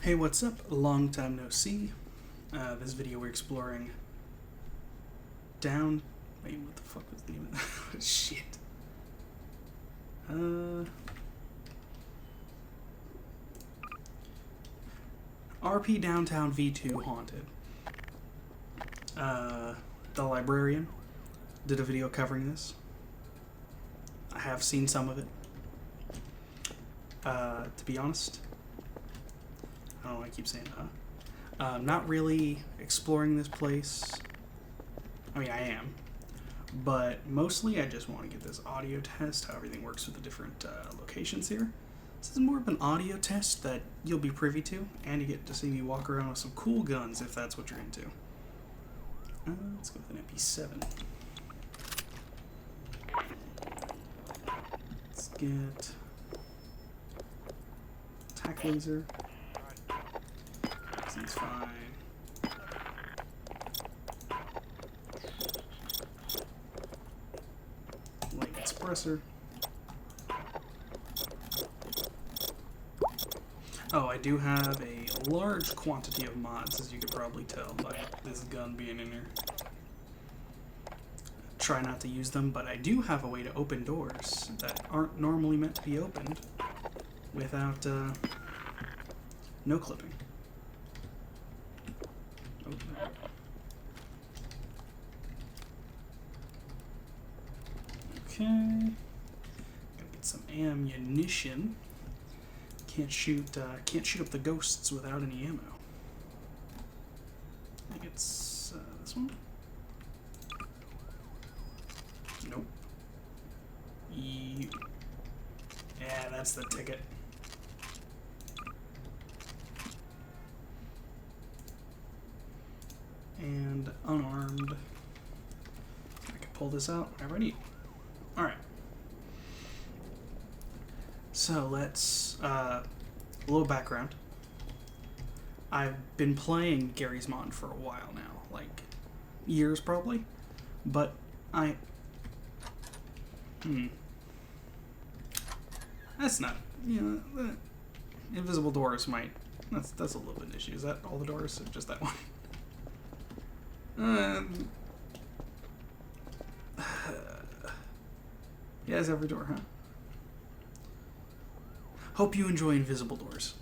Hey, what's up? Long time no see. This video we're exploring down... Wait, what the fuck was the name of that? Shit. RP Downtown V2 Haunted. The Librarian did a video covering this. I have seen some of it. To be honest, I don't know why I keep saying not really exploring this place. I mean, I am. But mostly I just want to get this audio test, how everything works with the different locations here. This is more of an audio test that you'll be privy to, and you get to see me walk around with some cool guns if that's what you're into. Let's go with an MP7. Let's get attack laser. Seems fine. Light suppressor. Oh, I do have a large quantity of mods, as you could probably tell by this gun being in here. Try not to use them, but I do have a way to open doors that aren't normally meant to be opened without no clipping. Okay. Gotta get some ammunition. Can't shoot up the ghosts without any ammo. I think it's this one. Nope. Yeah, that's the ticket. And unarmed. I can pull this out whenever I need. Alright. So let's, a little background. I've been playing Garry's Mod for a while now, like years probably, but that's not, invisible doors might, that's a little bit of an issue. Is that all the doors or just that one? Yeah, it's every door, huh? Hope you enjoy invisible doors.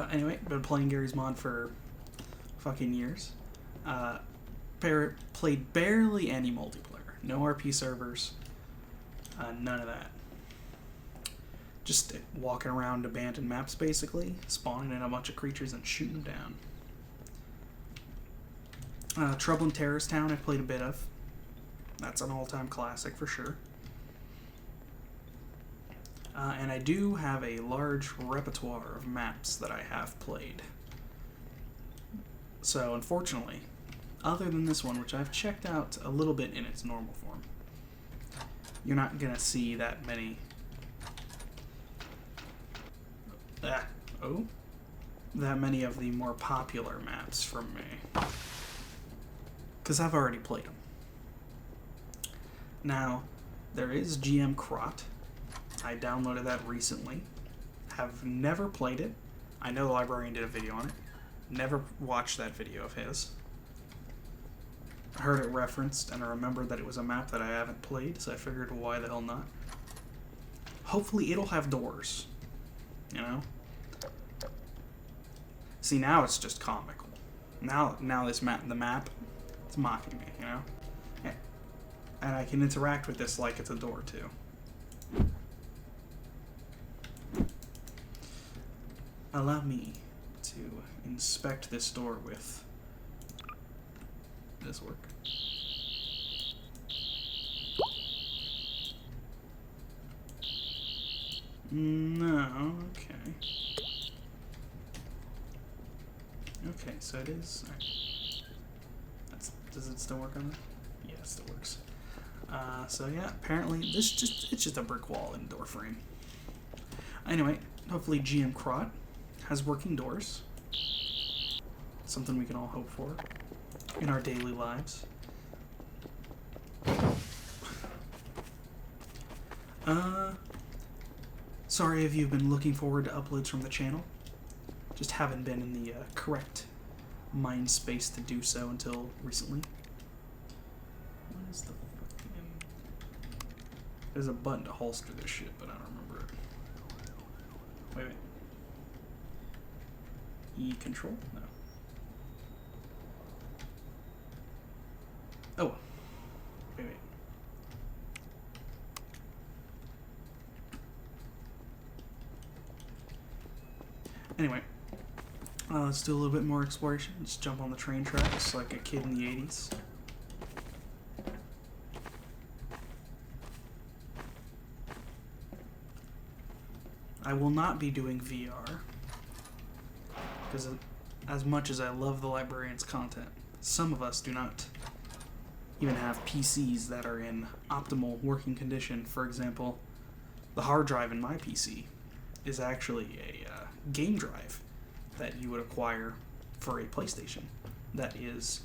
Anyway, been playing Garry's Mod for fucking years. Played barely any multiplayer. No RP servers. None of that. Just walking around abandoned maps, basically. Spawning in a bunch of creatures and shooting them down. Trouble in Terrorist Town I played a bit of. That's an all-time classic for sure. And I do have a large repertoire of maps that I have played. So, unfortunately, other than this one, which I've checked out a little bit in its normal form, you're not going to see that many... that many of the more popular maps from me. Because I've already played them. Now, there is GM Crot. I downloaded that recently. Have never played it. I know the Librarian did a video on it. Never watched that video of his. I heard it referenced, and I remembered that it was a map that I haven't played, so I figured, why the hell not? Hopefully it'll have doors. You know? See, now it's just comical. Now this map, the map, it's mocking me, you know? And I can interact with this like it's a door, too. Allow me to inspect this door with... Does this work? No, okay. Okay, so it is... does it still work on that? Yeah, it still works. So yeah, apparently it's just a brick wall and door frame. Anyway, hopefully GM Crot has working doors. Something we can all hope for in our daily lives. Sorry if you've been looking forward to uploads from the channel. Just haven't been in the correct mind space to do so until recently. What is the fucking... There's a button to holster this shit, but I don't remember it. Wait. E control? No. Oh. Wait. Anyway. Let's do a little bit more exploration. Let's jump on the train tracks like a kid in the 80s. I will not be doing VR, because as much as I love the librarian's content, some of us do not even have PCs that are in optimal working condition. For example, the hard drive in my PC is actually a game drive that you would acquire for a PlayStation that is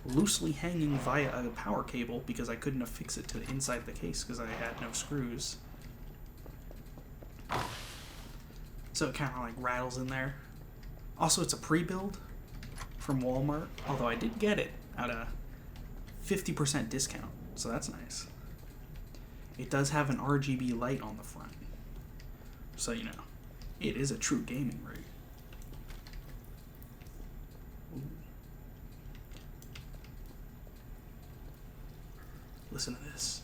loosely hanging via a power cable because I couldn't affix it to the inside of the case because I had no screws. So it kind of like rattles in there. Also, it's a pre-build from Walmart, although I did get it at a 50% discount, so that's nice. It does have an RGB light on the front, so you know, it is a true gaming rig. Ooh. Listen to this.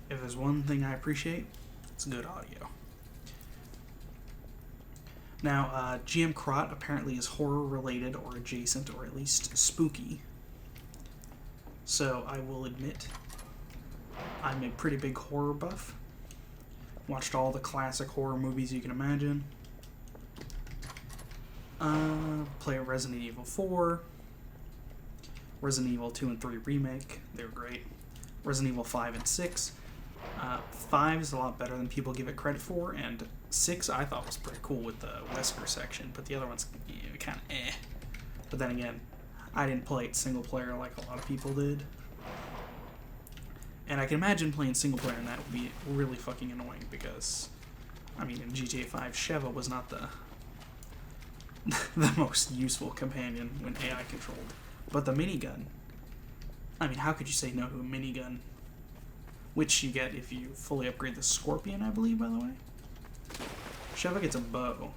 If there's one thing I appreciate, it's good audio. Now, GM Crot apparently is horror-related or adjacent, or at least spooky. So I will admit, I'm a pretty big horror buff. Watched all the classic horror movies you can imagine. Play Resident Evil 4. Resident Evil 2 and 3 Remake. They were great. Resident Evil 5 and 6. 5 is a lot better than people give it credit for, and 6 I thought was pretty cool with the Wesker section, but the other one's kind of eh. But then again, I didn't play it single player like a lot of people did. And I can imagine playing single player and that would be really fucking annoying because, I mean, in GTA 5, Sheva was not the most useful companion when AI controlled. But the minigun, I mean, how could you say no to a minigun? Which you get if you fully upgrade the Scorpion, I believe, by the way. Sheva gets a bow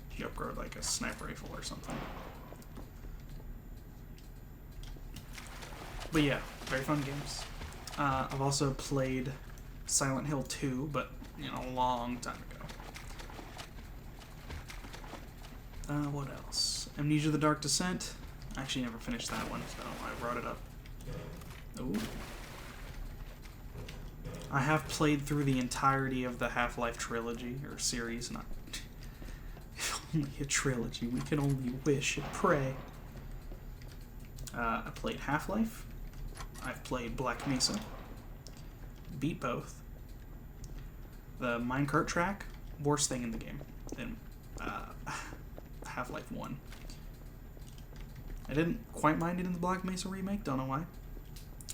if you upgrade like a sniper rifle or something. But yeah, very fun games. I've also played Silent Hill 2, but you know, a long time ago. What else? Amnesia: The Dark Descent. I actually never finished that one, so I brought it up. Ooh. I have played through the entirety of the Half-Life trilogy, or series, not... If only a trilogy, we can only wish and pray. I played Half-Life. I've played Black Mesa. Beat both. The minecart track, worst thing in the game. In Half-Life 1. I didn't quite mind it in the Black Mesa remake, don't know why.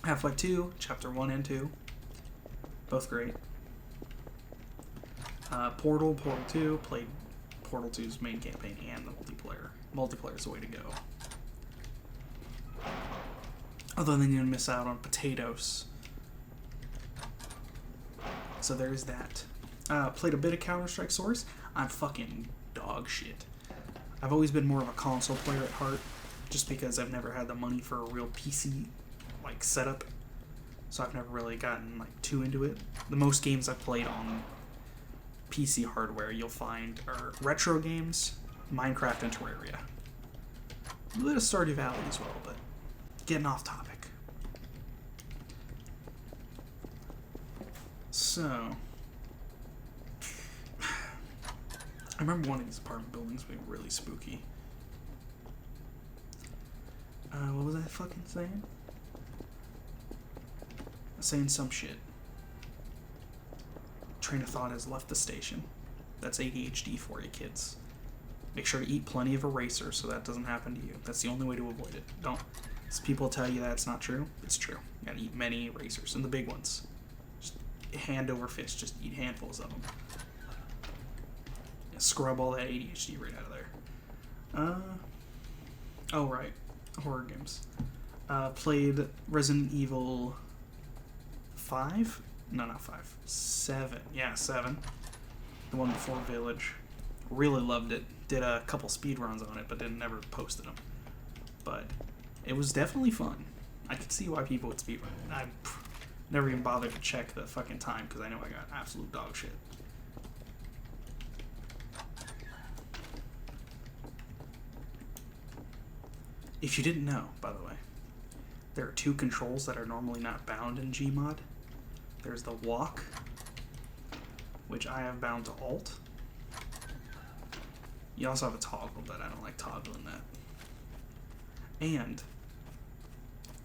Half-Life 2, Chapter 1 and 2. Both great. Portal 2, played Portal 2's main campaign and the multiplayer. Multiplayer is the way to go. Although then you're gonna miss out on potatoes. So there's that. Played a bit of Counter-Strike Source. I'm fucking dog shit. I've always been more of a console player at heart, just because I've never had the money for a real PC like setup. So I've never really gotten like too into it. The most games I've played on PC hardware you'll find are retro games, Minecraft, and Terraria. A little bit of Stardew Valley as well, but getting off topic. So, I remember one of these apartment buildings being really spooky. What was I fucking saying? Saying some shit. Train of thought has left the station. That's ADHD for you, kids. Make sure to eat plenty of erasers so that doesn't happen to you. That's the only way to avoid it. Don't. As people tell you that's not true, it's true. You gotta eat many erasers, and the big ones. Just hand over fist, just eat handfuls of them. Yeah, scrub all that ADHD right out of there. Oh right, horror games. Played Resident Evil 5? No, not 5. 7. Yeah, 7. The one before Village. Really loved it. Did a couple speedruns on it, but never posted them. But it was definitely fun. I could see why people would speedrun. I never even bothered to check the fucking time because I know I got absolute dog shit. If you didn't know, by the way, there are 2 controls that are normally not bound in Gmod. There's the walk, which I have bound to Alt. You also have a toggle, but I don't like toggling that. And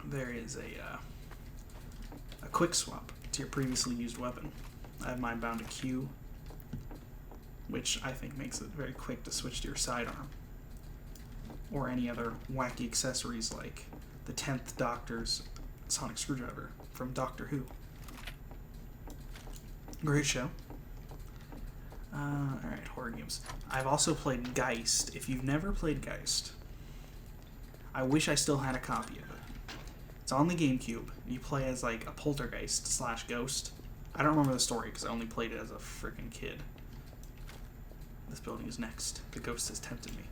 there is a quick swap to your previously used weapon. I have mine bound to Q, which I think makes it very quick to switch to your sidearm. Or any other wacky accessories like the 10th Doctor's sonic screwdriver from Doctor Who. Great show. Alright, horror games. I've also played Geist. If you've never played Geist, I wish I still had a copy of it. It's on the GameCube. You play as like a poltergeist / ghost. I don't remember the story because I only played it as a freaking kid. This building is next. The ghost has tempted me.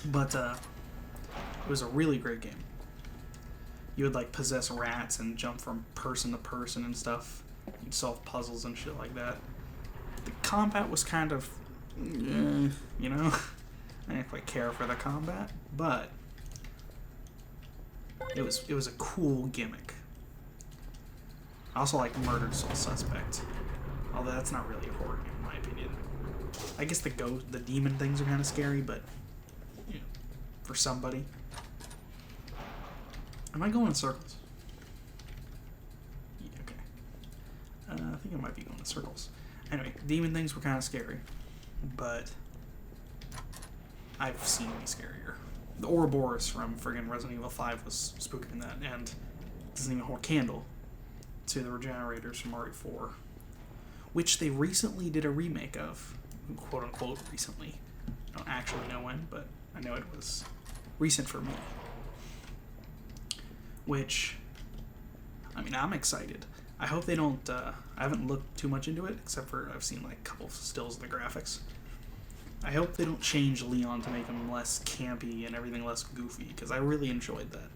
But it was a really great game. You would like possess rats and jump from person to person and stuff. You'd solve puzzles and shit like that. The combat was kind of, you know, I didn't quite care for the combat, but it was a cool gimmick. I also like Murdered Soul Suspect, although that's not really a horror game in my opinion. I guess the demon things are kind of scary, but you know, for somebody. Am I going in circles? Yeah, okay. I think I might be going in circles. Anyway, demon things were kind of scary, but I've seen me scarier. The Ouroboros from friggin' Resident Evil 5 was spookier than that, and it doesn't even hold candle to the Regenerators from RE4, which they recently did a remake of, quote-unquote recently. I don't actually know when, but I know it was recent for me. Which, I mean, I'm excited. I hope they don't, I haven't looked too much into it, except for I've seen like a couple of stills of the graphics. I hope they don't change Leon to make him less campy and everything less goofy, because I really enjoyed that.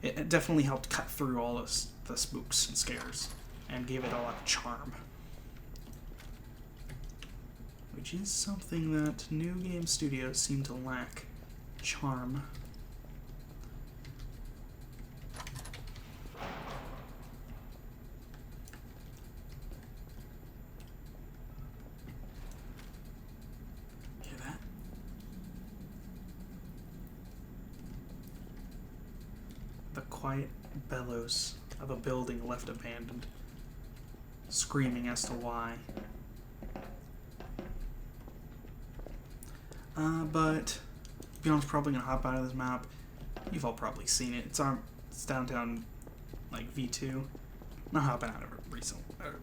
It definitely helped cut through all the spooks and scares, and gave it a lot of charm. Which is something that new game studios seem to lack. Charm. Quiet bellows of a building left abandoned, screaming as to why. But Beyond's probably gonna hop out of this map. You've all probably seen it. It's downtown, like V2. Not hopping out of it recently, or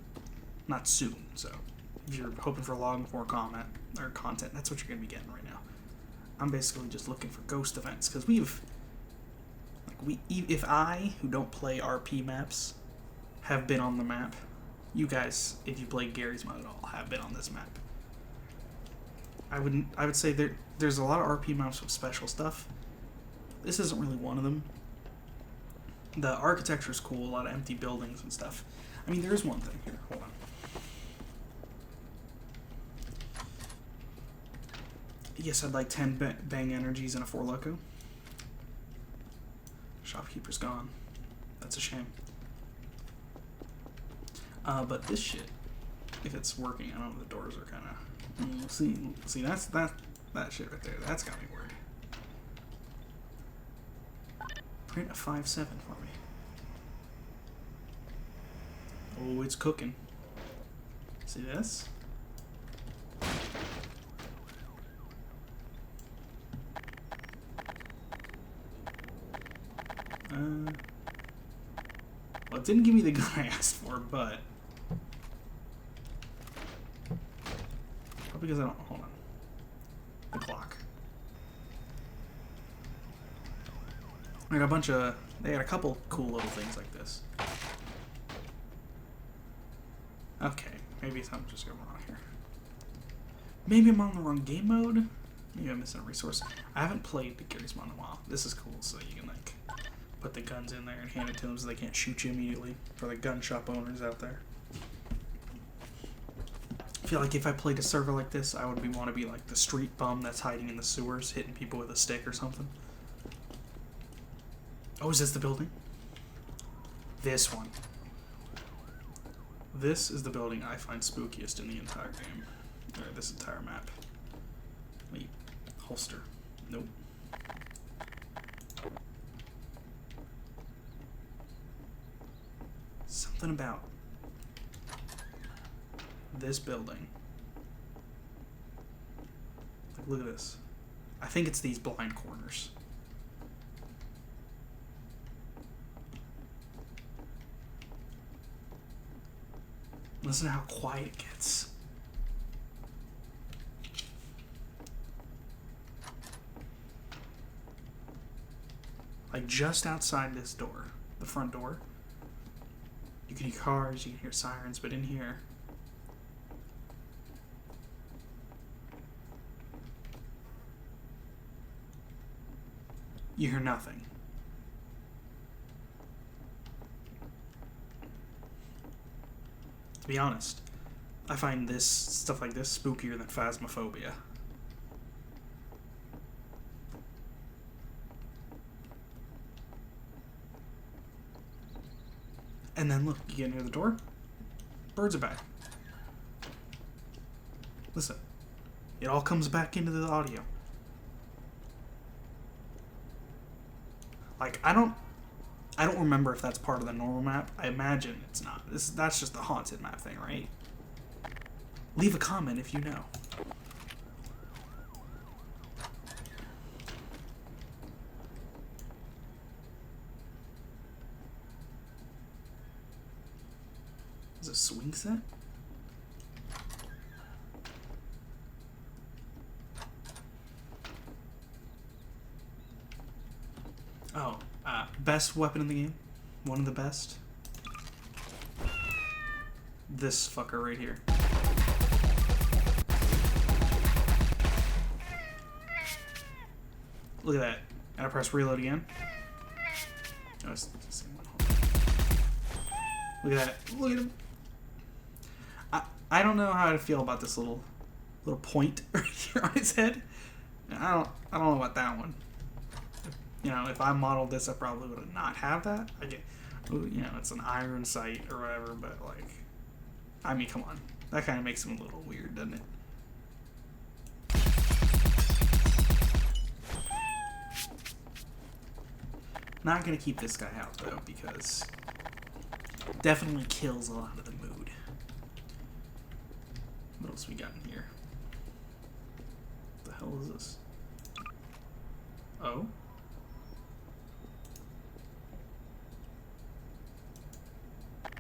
not soon. So if you're hoping for long form comment or content, that's what you're gonna be getting right now. I'm basically just looking for ghost events because if I, who don't play RP maps, have been on the map, you guys, if you play Garry's mod at all, have been on this map. I would say there's a lot of RP maps with special stuff. This isn't really one of them. The architecture is cool, a lot of empty buildings and stuff. I mean, there is one thing here. Hold on. Yes, I'd like 10 bang energies and a 4 loco. Shopkeeper's gone. That's a shame. But this shit, if it's working, I don't know, the doors are kind of... See, that's that shit right there. That's got me worried. Print a 5.7 for me. Oh, it's cooking. See this? What's didn't give me the gun I asked for, but... Probably because I don't... Hold on. The clock. I got a bunch of... They had a couple cool little things like this. Okay, maybe something just going wrong here. Maybe I'm on the wrong game mode? Maybe I'm missing a resource. I haven't played the Garry's Mod in a while. This is cool, so you can, like, put the guns in there and hand it to them so they can't shoot you immediately. For the gun shop owners out there. I feel like if I played a server like this, I would want to be like the street bum that's hiding in the sewers, hitting people with a stick or something. Oh, is this the building? This one. This is the building I find spookiest in the entire game. Or this entire map. Wait. Holster. Nope. Something about this building. Like, look at this. I think it's these blind corners. Listen to how quiet it gets. Like just outside this door, the front door, you can hear cars, you can hear sirens, but in here, you hear nothing. To be honest, I find this stuff like this spookier than Phasmophobia. And then look, you get near the door, birds are back. Listen, it all comes back into the audio. Like, I don't remember if that's part of the normal map. I imagine it's not. That's just the haunted map thing, right? Leave a comment if you know. Is it a swing set? Oh, best weapon in the game. One of the best. This fucker right here. Look at that. And I press reload again. Oh, it's the same one. Look at that. Look at him. I don't know how to feel about this little point right here on his head. I don't know about that one. You know, if I modeled this, I probably would not have that. I get, you know, it's an iron sight or whatever, but like, I mean, come on, that kind of makes him a little weird, doesn't it? Not gonna keep this guy out though, because it definitely kills a lot of the mood. What else we got in here? What the hell is this? Oh?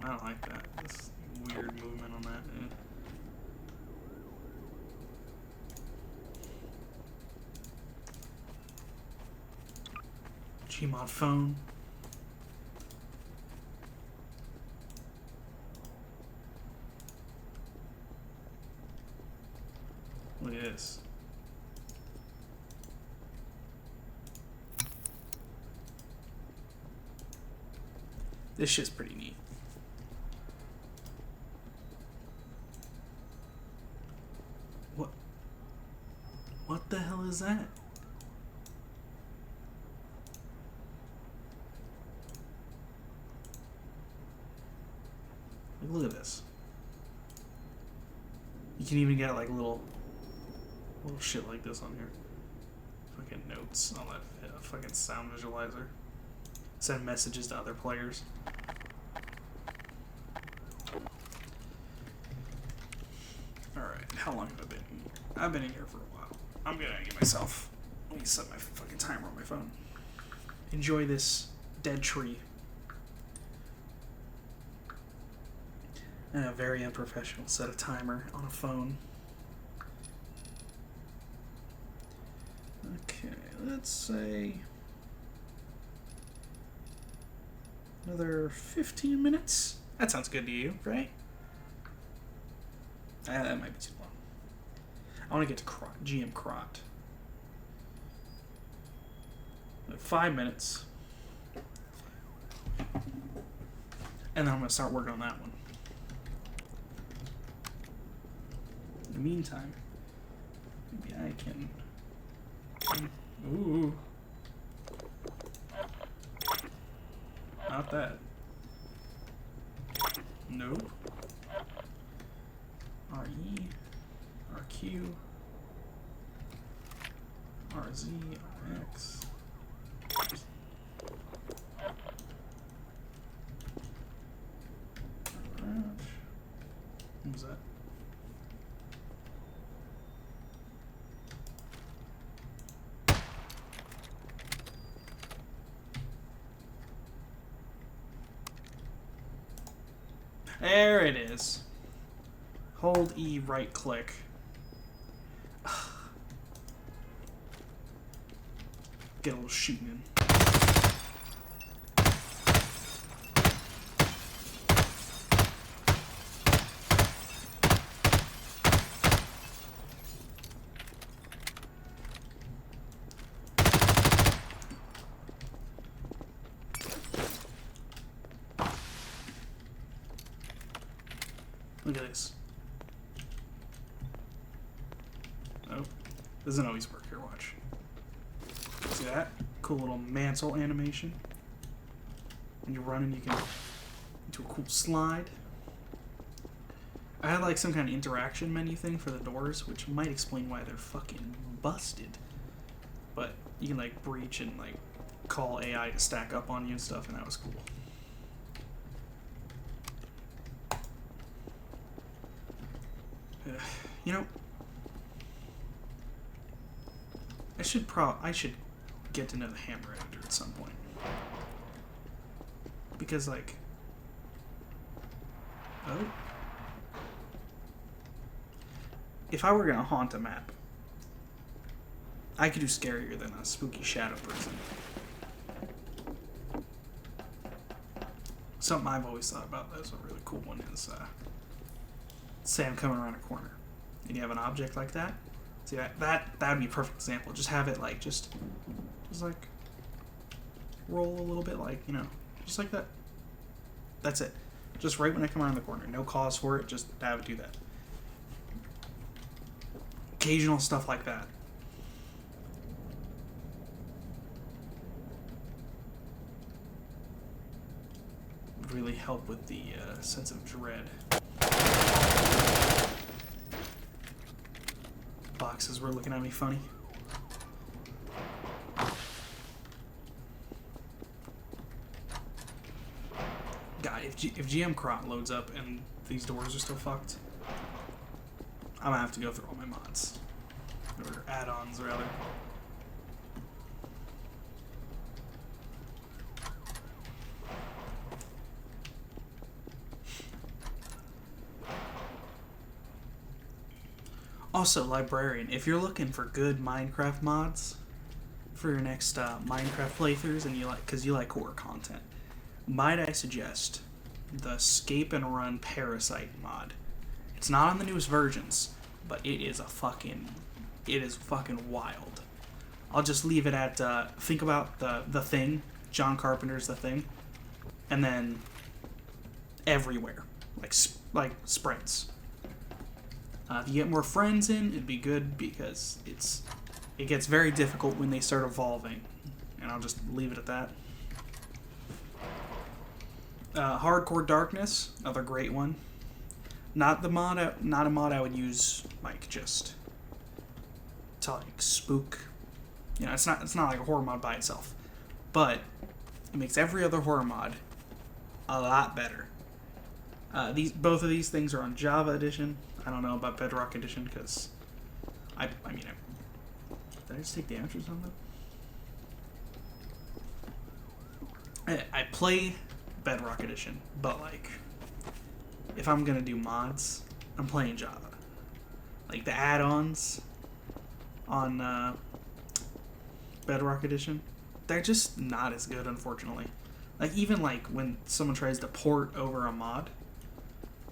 I don't like that. This weird movement on that. Gmod phone. Look at this. This shit's pretty neat. What the hell is that? Like, look at this. You can even get like little shit like this on here. Fucking notes, all that fucking sound visualizer. Send messages to other players. Alright, how long have I been in here? I've been in here for a while. I'm gonna get myself. Let me set my fucking timer on my phone. Enjoy this dead tree. Very unprofessional. Set a timer on a phone. Okay, let's say another 15 minutes. That sounds good to you, right? That might be too long. I want to get to GM Crot. 5 minutes. And then I'm going to start working on that one. In the meantime, maybe I can... Ooh. Not that. Nope. RE, RQ, RZ, RX. What was that? There it is. Hold E, right click. Get a little shooting in. Look at this. Oh, doesn't always work here, watch. See that? Cool little mantle animation. When you're running, you can do a cool slide. I had like some kind of interaction menu thing for the doors, which might explain why they're fucking busted. But you can like breach and like call AI to stack up on you and stuff, and that was cool. You know, I should get to know the hammer editor at some point, because like, if I were gonna haunt a map, I could do scarier than a spooky shadow person. Something I've always thought about that's a really cool one is, say I'm coming around a corner, and you have an object like that. See, that would be a perfect example. Just have it like just like roll a little bit, like, you know, just like that. That's it. Just right when I come around the corner. No cause for it. Just have it do that. Occasional stuff like that. Would really help with the sense of dread. Boxes were looking at me funny. God, if GM Crot loads up and these doors are still fucked, I'm gonna have to go through all my mods. Or add-ons, rather. Also, Librarian, if you're looking for good Minecraft mods for your next Minecraft playthroughs, and you like, because you like horror content, might I suggest the Escape and Run Parasite mod. It's not on the newest versions, but it is fucking wild. I'll just leave it at think about the Thing, John Carpenter's The Thing, and then everywhere, like spreads. If you get more friends in, it'd be good, because it gets very difficult when they start evolving, and I'll just leave it at that. Hardcore Darkness, another great one. Not a mod I would use like just to like spook. You know, it's not like a horror mod by itself, but it makes every other horror mod a lot better. Both of these things are on Java Edition. I don't know about Bedrock Edition, because I mean, did I just take damage or something? I play Bedrock Edition, but like, if I'm gonna do mods, I'm playing Java. Like the add-ons on Bedrock Edition, they're just not as good, unfortunately. Like even like when someone tries to port over a mod,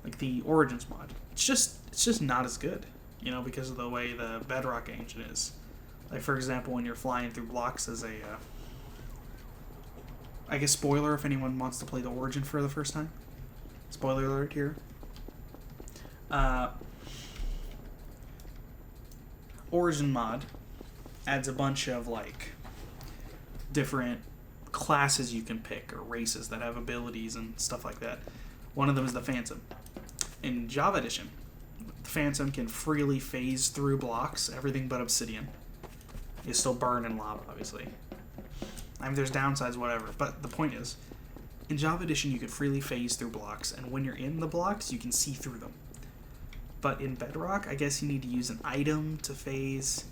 like the Origins mod, it's just not as good, you know, because of the way the Bedrock engine is. Like for example, when you're flying through blocks as a, I guess spoiler if anyone wants to play the Origin for the first time. Spoiler alert here. Origin mod adds a bunch of like different classes you can pick or races that have abilities and stuff like that. One of them is the Phantom. In Java Edition, the Phantom can freely phase through blocks, everything but obsidian. You still burn in lava, obviously. I mean, there's downsides, whatever, but the point is, in Java Edition, you can freely phase through blocks, and when you're in the blocks, you can see through them. But in Bedrock, I guess you need to use an item to phase,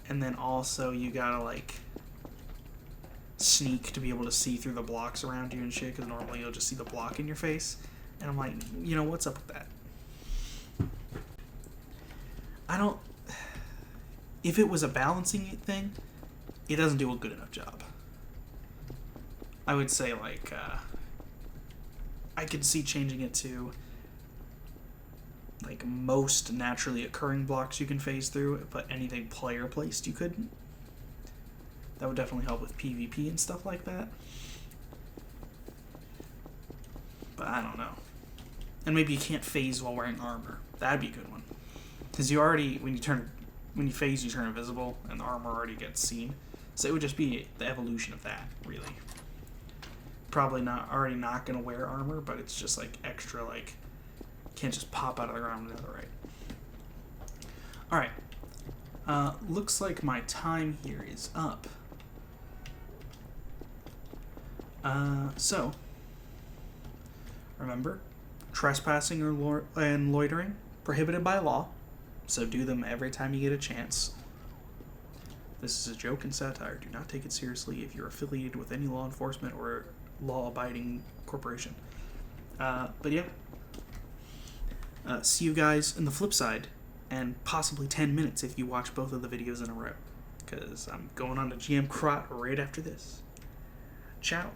and then also you gotta, like, sneak to be able to see through the blocks around you and shit, because normally you'll just see the block in your face. And I'm like, you know, what's up with that? If it was a balancing thing, it doesn't do a good enough job. I would say, like, I could see changing it to, like, most naturally occurring blocks you can phase through, but anything player placed you couldn't. That would definitely help with PvP and stuff like that. But I don't know. And maybe you can't phase while wearing armor. That'd be a good one. Because you already, when you phase, you turn invisible, and the armor already gets seen. So it would just be the evolution of that, really. Probably not going to wear armor, but it's just like extra, like, can't just pop out of the ground the other right. Alright. Looks like my time here is up. So, remember, trespassing and loitering, prohibited by law, so do them every time you get a chance. This is a joke and satire. Do not take it seriously if you're affiliated with any law enforcement or law-abiding corporation. But yeah. See you guys in the flip side, and possibly 10 minutes if you watch both of the videos in a row, because I'm going on to GM Crot right after this. Ciao.